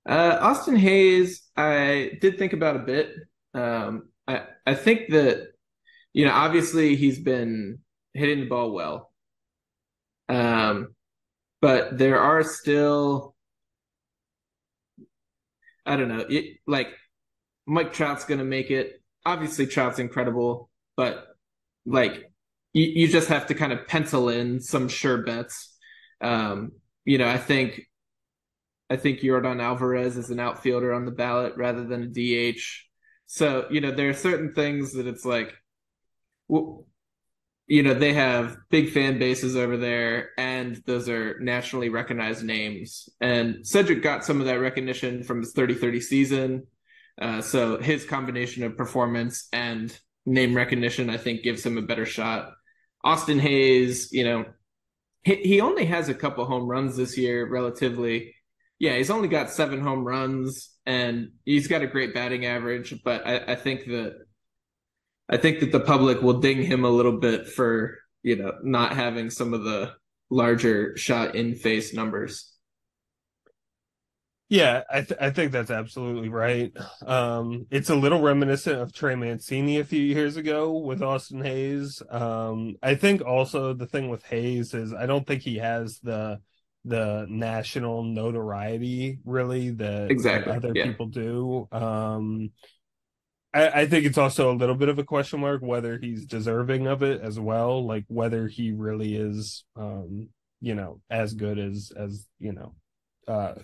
Austin Hayes, I did think about a bit. I think that obviously he's been hitting the ball well, um, but there are still I don't know, like Mike Trout's gonna make it. Obviously, Trout's incredible, but like you just have to kind of pencil in some sure bets. Um, you know, I think Jordan Alvarez is an outfielder on the ballot rather than a DH. So, you know, there are certain things that it's like, well, you know, they have big fan bases over there, and those are nationally recognized names. And Cedric got some of that recognition from his 30-30 season. So his combination of performance and name recognition, I think, gives him a better shot. Austin Hayes, you know, he only has a couple home runs this year, relatively. Yeah, he's only got 7 home runs, and he's got a great batting average. But I think that the public will ding him a little bit for, you know, not having some of the larger shot in face numbers. Yeah, I think that's absolutely right. It's a little reminiscent of Trey Mancini a few years ago with Austin Hayes. I think also the thing with Hayes is I don't think he has the national notoriety really that Exactly. other Yeah. people do. I think it's also a little bit of a question mark whether he's deserving of it as well, like whether he really is, as good as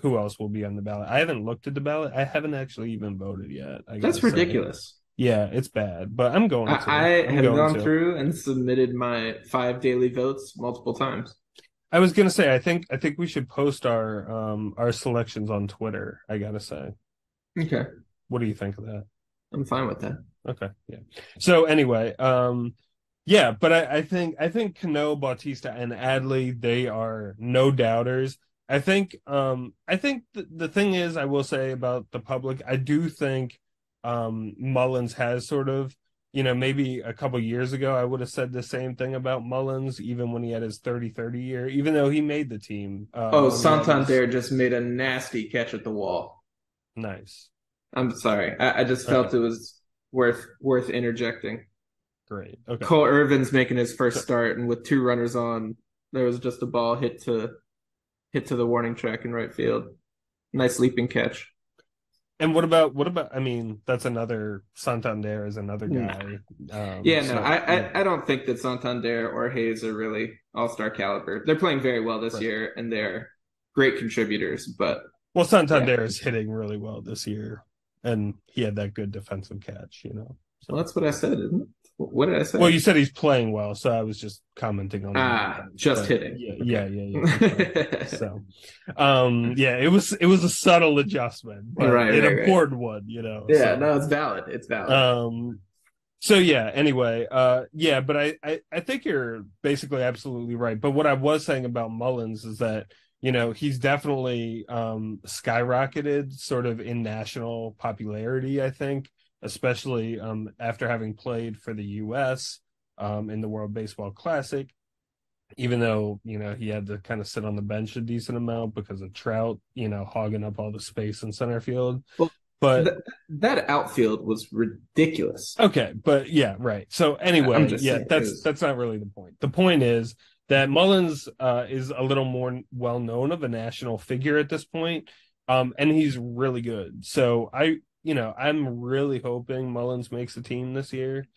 who else will be on the ballot. I haven't looked at the ballot. I haven't actually even voted yet, I gotta That's say. ridiculous. Yeah, it's bad, but I'm going to. I I'm have going gone to. through and submitted my 5 daily votes multiple times. I was gonna say I think we should post our selections on Twitter, I gotta say. Okay. What do you think of that? I'm fine with that. Okay, yeah. So anyway, yeah, but I think Cano, Bautista, and Adley, they are no doubters. I think the thing is, I will say about the public, I do think Mullins has sort of, maybe a couple years ago I would have said the same thing about Mullins, even when he had his 30-30 year, even though he made the team, Oh, when he had his Santander just made a nasty catch at the wall. nice. I'm sorry. I just Okay, felt it was worth interjecting. great. Okay. Cole Irvin's making his So first start, and with 2 runners on, there was just a ball hit to the warning track in right field. Nice leaping catch. and what about I mean, that's another Santander is another Nah. guy. Yeah, no, So I don't think that Santander or Hayes are really all-star caliber. They're playing very well this right. year, and they're great contributors. But Well, yeah, Santander is hitting really well this year, and he had that good defensive catch. well, So that's what I said, isn't it? What did I well, say? you said he's playing well, so I was just commenting on the Ah, defense. just But hitting. yeah, yeah, Okay. yeah, yeah. That's right. So, yeah, it was a subtle adjustment, but Right, an right, right. important one. Yeah, So, no, it's valid. It's valid. um, So yeah, anyway, yeah, but I think you're basically absolutely right. But what I was saying about Mullins is that, he's definitely skyrocketed sort of in national popularity, I think, especially after having played for the US in the World Baseball Classic, even though, he had to kind of sit on the bench a decent amount because of Trout, hogging up all the space in center field. Well, But th that outfield was ridiculous. okay, but yeah, right. So I'm anyway, just yeah, saying it that's was. that's not really the point. The point is that Mullins is a little more well known of a national figure at this point, and he's really good. So I'm really hoping Mullins makes the team this year.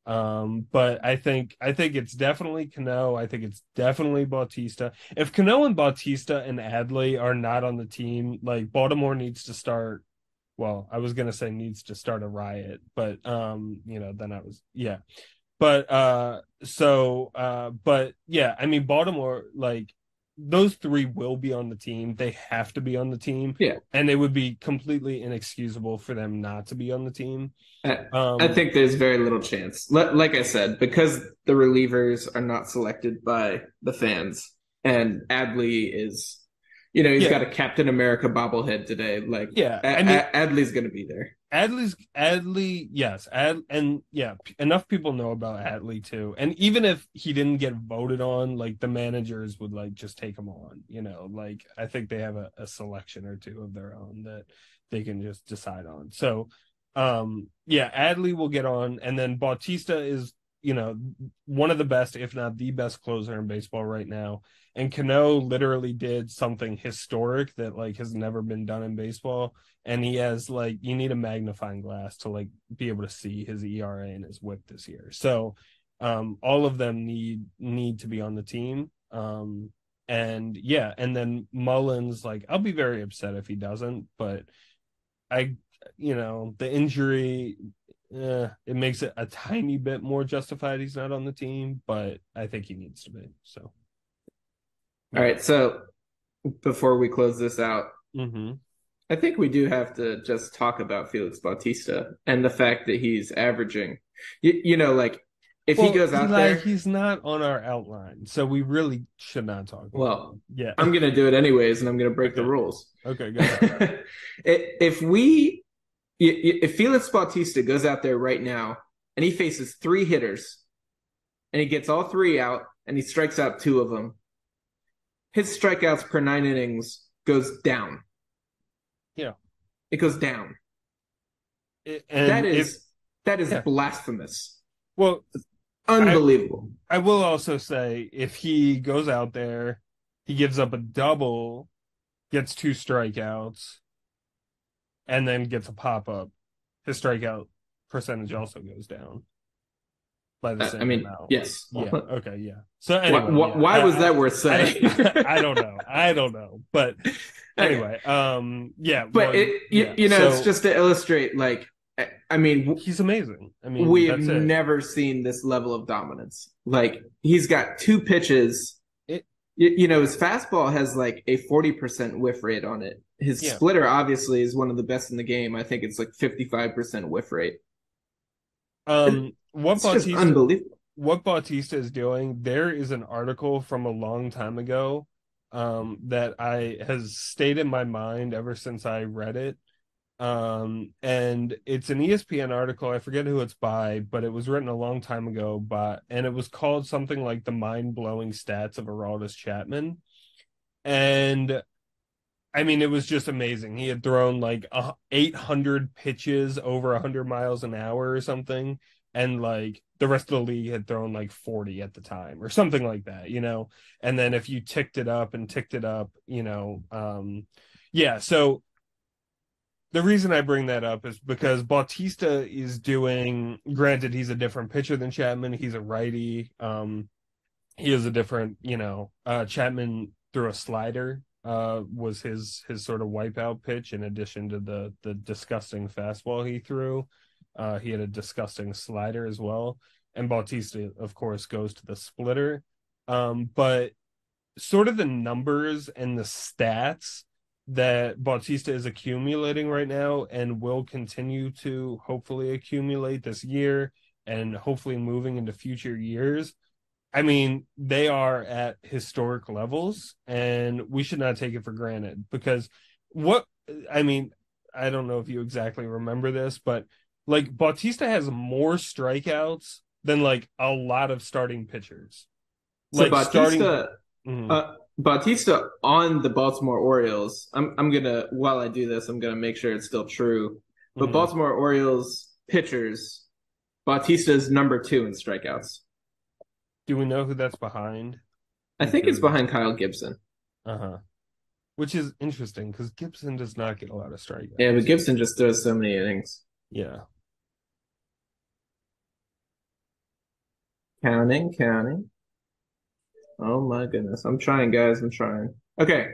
But I think it's definitely Cano. I think it's definitely Bautista. If Cano and Bautista and Adley are not on the team, like Baltimore needs to start, well, I was gonna say needs to start a riot, but then I was, yeah. But yeah, I mean Baltimore, like those three will be on the team. They have to be on the team, Yeah, and it would be completely inexcusable for them not to be on the team. I, I Um, think there's very little chance. Like I said, because the relievers are not selected by the fans, and Adley is, you know, he's got yeah, a Captain America bobblehead today. Like yeah. I mean, Adley's going to be there. Adley, yes, and yeah, enough people know about Adley too. And even if he didn't get voted on, like the managers would like just take him on. Like I think they have a selection or two of their own that they can just decide on. So, yeah, Adley will get on, and then Bautista is one of the best, if not the best closer in baseball right now. And Cano literally did something historic that like has never been done in baseball, and he has like you need a magnifying glass to like be able to see his ERA and his WHIP this year. So All of them need to be on the team. And yeah, and then Mullins, like, I'll be very upset if he doesn't, but I, the injury, it makes it a tiny bit more justified he's not on the team, but I think he needs to be. So All yeah. right, so before we close this out, Mm-hmm. I think we do have to just talk about Felix Bautista and the fact that he's averaging, like if he Well, goes out Eli, there, he's not on our outline, so we really should not talk about well, him. Yeah. I'm going to do it anyways, and I'm going to break the Okay. rules. Okay, go ahead. If Felix Bautista goes out there right now and he faces three hitters and he gets all three out and he strikes out two of them, his strikeouts per 9 innings goes down. Yeah. It goes down. That And if is that is yeah. blasphemous. Well, I Unbelievable. I will also say if he goes out there, he gives up a double, gets two strikeouts, and then gets a pop up, his strikeout percentage also goes down by the I same mean, amount. yes. Yeah. Okay. Yeah. So Why, anyway, why, yeah. why was that worth saying? I don't know. I don't know. But Okay, anyway, yeah. but Well, yeah. it's So just to illustrate. Like, I mean, he's amazing. I mean, we have that's it. never seen this level of dominance. Like, he's got two pitches. It. His fastball has like a 40% whiff rate on it. His Yeah. splitter obviously is one of the best in the game. I think it's like 55% whiff rate. What It's just Bautista unbelievable. what Bautista is doing, there is an article from a long time ago that I has stayed in my mind ever since I read it. And it's an ESPN article. I forget who it's by, but it was written a long time ago and it was called something like The Mind-Blowing Stats of Aroldis Chapman. And I mean, it was just amazing. He had thrown like 800 pitches over 100 miles an hour or something. And like the rest of the league had thrown like 40 at the time or something like that. And then if you ticked it up and ticked it up, yeah. So the reason I bring that up is because Bautista is doing, granted, he's a different pitcher than Chapman. He's a righty. He is a different, Chapman threw a slider, was his sort of wipeout pitch in addition to the disgusting fastball he threw. He had a disgusting slider as well. And Bautista, of course, goes to the splitter. But sort of the numbers and the stats that Bautista is accumulating right now and will continue to hopefully accumulate this year and hopefully moving into future years. I mean, they are at historic levels, and we should not take it for granted because what I mean, I don't know if you exactly remember this, but like Bautista has more strikeouts than like a lot of starting pitchers. So Like starting, mhm, Bautista on the Baltimore Orioles. I'm gonna while I do this, I'm gonna make sure it's still true. But mhm. Baltimore Orioles pitchers, Bautista is number two in strikeouts. Do we know who that's behind? I think it's Because behind Kyle Gibson. uh-huh. Which is interesting because Gibson does not get a lot of Yeah, but strikeouts. Gibson just throws so many innings. Yeah. Counting, counting. Oh my goodness. I'm trying, guys. I'm trying. Okay.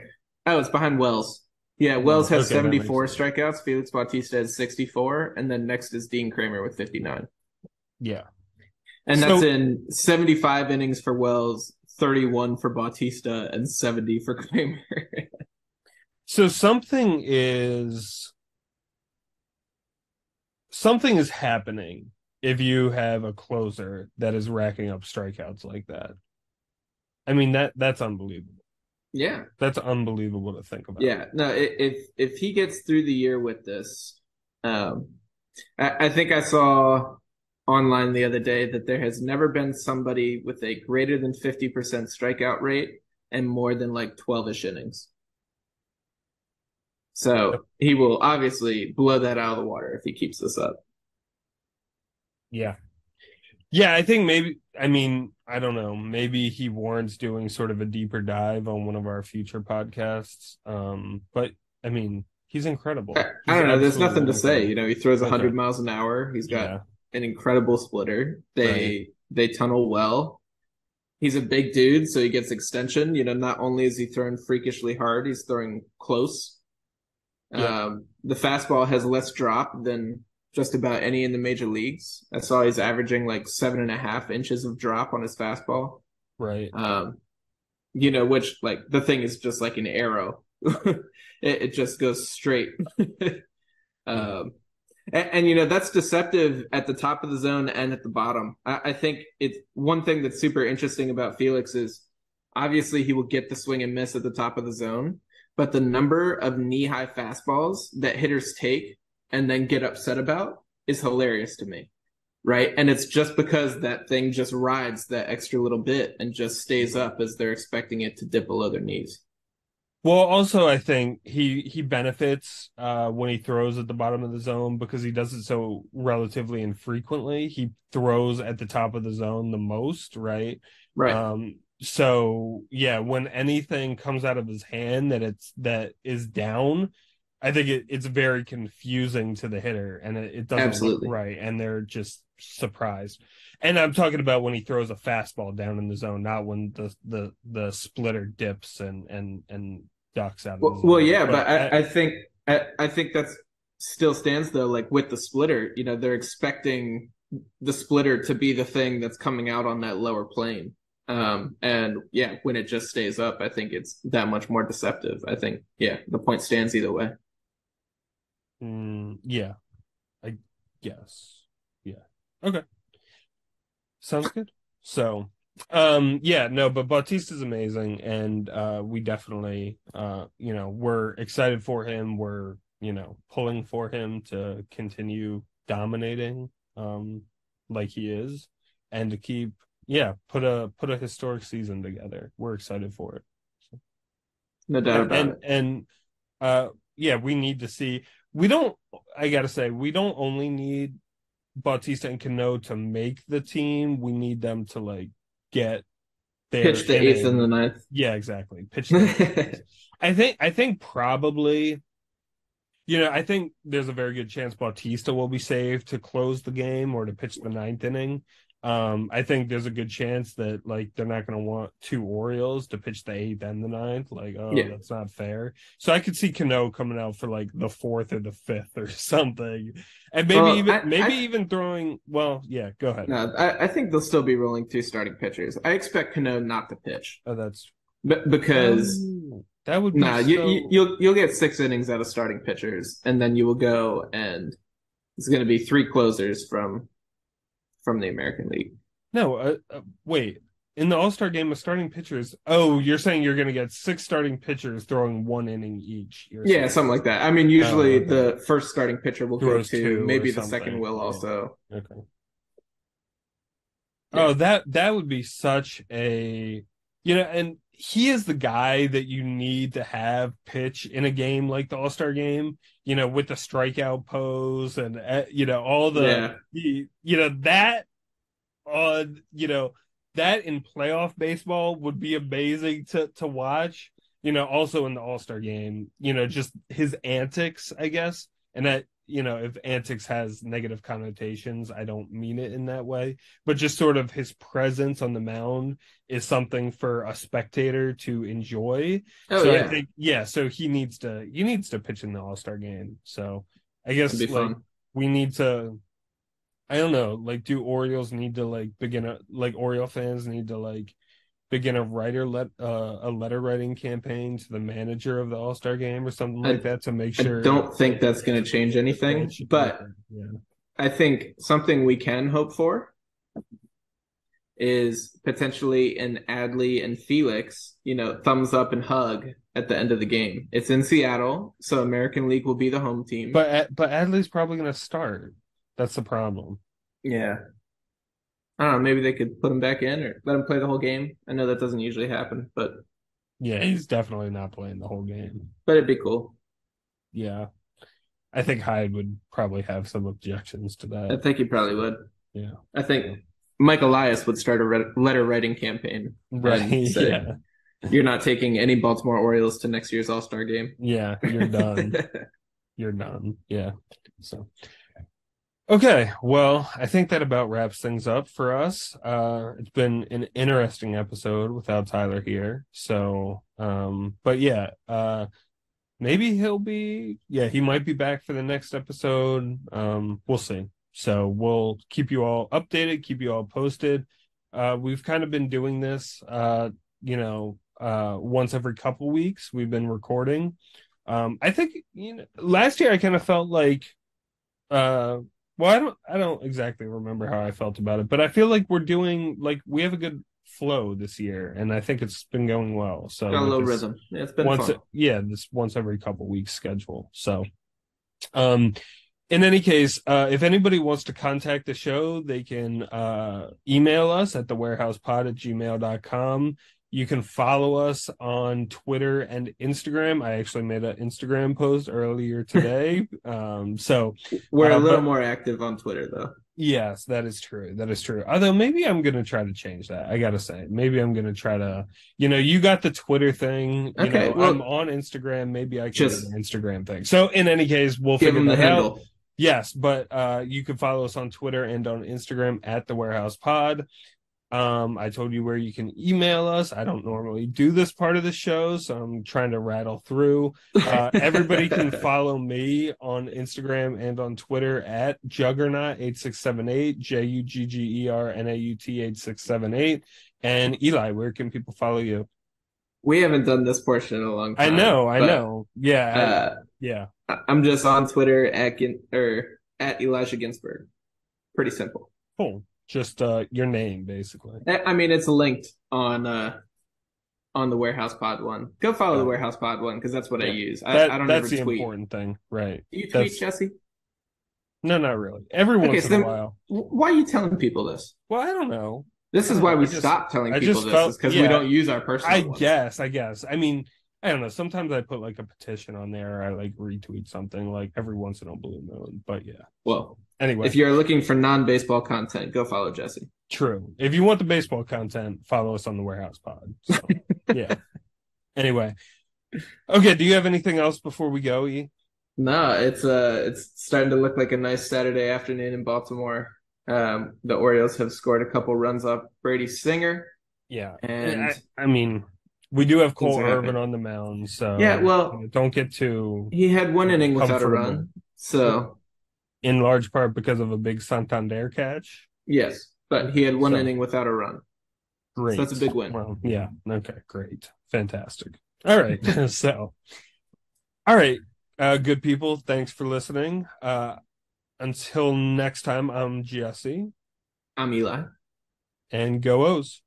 Oh, it's behind Wells. Yeah, Wells has Okay, that makes 74 sense. strikeouts. Felix Bautista has 64. And then next is Dean Kramer with 59. Yeah. And that's So in 75 innings for Wells, 31 for Bautista, and 70 for Kramer. so something is happening if you have a closer that is racking up strikeouts like that. I mean that's unbelievable. Yeah. That's unbelievable to think about. Yeah. No, if he gets through the year with this, um, I think I saw online the other day that there has never been somebody with a greater than 50% strikeout rate and more than like 12-ish innings. So he will obviously blow that out of the water if he keeps this up. Yeah. Yeah, I think maybe, I mean, I don't know. Maybe he warrants doing sort of a deeper dive on one of our future podcasts. But I mean, he's incredible. I He's don't know. There's nothing absolutely to say. incredible. He throws Okay. 100 miles an hour. He's got Yeah. an incredible splitter. Right. They tunnel well. He's a big dude, so he gets extension. Not only is he throwing freakishly hard, he's throwing close. Yep. The fastball has less drop than just about any in the major leagues. I saw he's averaging like 7.5 inches of drop on his fastball. Right. Which like the thing is just like an arrow. It just goes straight. Yeah. And that's deceptive at the top of the zone and at the bottom. I think it's one thing that's super interesting about Felix is obviously he will get the swing and miss at the top of the zone, but the number of knee-high fastballs that hitters take and then get upset about is hilarious to me. Right. And it's just because that thing just rides that extra little bit and just stays up as they're expecting it to dip below their knees. Well, also I think he benefits when he throws at the bottom of the zone because he does it so relatively infrequently. He throws at the top of the zone the most, right? Right. So yeah, when anything comes out of his hand that is down, I think it's very confusing to the hitter and it doesn't look Absolutely. right and they're just surprised. And I'm talking about when he throws a fastball down in the zone, not when the splitter dips and ducks out of the Well, zone. yeah, but But I think that's still stands though. Like with the splitter, they're expecting the splitter to be the thing that's coming out on that lower plane. And yeah, when it just stays up, I think it's that much more deceptive. I think, yeah, the point stands either way. yeah, I guess. Yeah. Okay. Sounds good. So, yeah, no, but Bautista's amazing, and we definitely, we're excited for him. We're, pulling for him to continue dominating, like he is, and to keep, yeah, put a historic season together. We're excited for it. So, No doubt yeah, about it. yeah, we need to see. We don't. I gotta say, we don't only need Bautista and Cano to make the team. We need them to like get their Pitch the eighth and the inning. ninth. Yeah, exactly. Pitch the eighth innings. I think probably, I think there's a very good chance Bautista will be saved to close the game or to pitch the ninth inning. I think there's a good chance that like they're not going to want two Orioles to pitch the eighth and the ninth. Like, oh, Yeah. that's not fair. So I could see Cano coming out for like the fourth or the fifth or something, and maybe Well, even maybe even throwing. Well, yeah, go ahead. no, I think they'll still be rolling two starting pitchers. I expect Cano not to pitch, Oh, that's because that would be nah, so. you'll get 6 innings out of starting pitchers, and then you will go and it's going to be three closers from the American League. No, wait. In the All-Star game of starting pitchers, oh, you're saying you're going to get six starting pitchers throwing one inning each. You're Yeah, saying, something like that. I mean, oh, usually okay, the first starting pitcher will go throws two, two or maybe the second something. will Yeah, also. okay. Yeah. Oh, that would be such a, and he is the guy that you need to have pitch in a game like the All-Star game, with the strikeout pose and all Yeah. that on, that in playoff baseball would be amazing to watch. Also in the All-Star game, just his antics, I guess. And that, if antics has negative connotations, I don't mean it in that way, but just sort of his presence on the mound is something for a spectator to enjoy. Oh So I yeah. think, yeah, so he needs to pitch in the All-Star game. So I It'd guess be like fun. we need to, I don't know, like do Orioles need to like Oriole fans need to like begin a letter writing campaign to the manager of the All-Star game or something like I that to make I sure don't think that's going to it's change a anything, pitch. but Okay, yeah. I think something we can hope for is potentially an Adley and Felix, thumbs up and hug at the end of the game. It's in Seattle, so American League will be the home team. But Adley's probably gonna start. That's the problem. Yeah. I don't know, maybe they could put him back in or let him play the whole game. I know that doesn't usually happen, Yeah, he's definitely not playing the whole game. but it'd be cool. Yeah. I think Hyde would probably have some objections to I that. think he probably So would. yeah. I think Yeah. Mike Elias would start a letter writing campaign Right. and say, Yeah. "You're not taking any Baltimore Orioles to next year's All Star game." Yeah. You're done. You're done. Yeah. So Okay, well, I think that about wraps things up for us. It's been an interesting episode without Tyler here. So, but yeah, maybe he might be back for the next episode. We'll see. So we'll keep you all updated, keep you all posted. We've kind of been doing this, once every couple weeks. We've been recording. I think, last year I kind of felt like, uh, well, I don't exactly remember how I felt about it, but I feel like we have a good flow this year, and I think it's been going well. So Got a with little this rhythm. Yeah, it's been fun. this once every couple weeks schedule. So, um, in any case, if anybody wants to contact the show, they can email us at thewarehousepod@gmail.com. You can follow us on Twitter and Instagram. I actually made an Instagram post earlier today. We're a little But more active on Twitter though. yes, that is true. That is true. Although maybe I'm gonna try to change that. I gotta say, maybe I'm gonna try to, you got the Twitter thing, Okay, I'm well, on Instagram. Maybe I can get just an Instagram thing. So in any case, we'll give figure them the that out. handle. Yes, but you can follow us on Twitter and on Instagram at the Warehouse Pod. I told you where you can email us. I don't normally do this part of the show, so I'm trying to rattle through. Everybody can follow me on Instagram and on Twitter at Juggernaut8678, Juggernaut 8678. And Eli, where can people follow you? We haven't done this portion in a long I time, know, I but know. Yeah, uh, yeah, I'm just on Twitter at Elijah Ginsburg. Pretty simple. cool. Just your name, basically. I mean, it's linked on the Warehouse Pod one. Go follow the Uh, Warehouse Pod one because that's what I yeah, use. I that don't that's ever the tweet. important thing, right? Do you tweet, That's Jesse? No, not really. Every Okay, once so in a then while. why are you telling people this? Well, I don't know. This I is don't why know. we stopped telling I people just this, is felt, because we yeah, don't use our I personal ones. guess, I guess. I mean, I don't know. Sometimes I put like a petition on there. I like retweet something like every once in a blue moon. But yeah. Well, So anyway, if you're looking for non-baseball content, go follow Jesse. true. If you want the baseball content, follow us on the Warehouse Pod. So yeah. Anyway. Okay. Do you have anything else before we go, E? No, it's starting to look like a nice Saturday afternoon in Baltimore. The Orioles have scored a couple runs off Brady Singer, Yeah. and I mean, we do have things Cole are Irvin happening. on the mound, Yeah, so well, don't get too he had one inning without a comfortable. run, so In large part because of a big Santander catch. yes, but he had one So inning without a run, so that's a great. big win. Well, yeah. Okay, great. Fantastic. All right. So, all right. Good people, thanks for listening. Until next time, I'm Jesse I'm Eli. and go O's.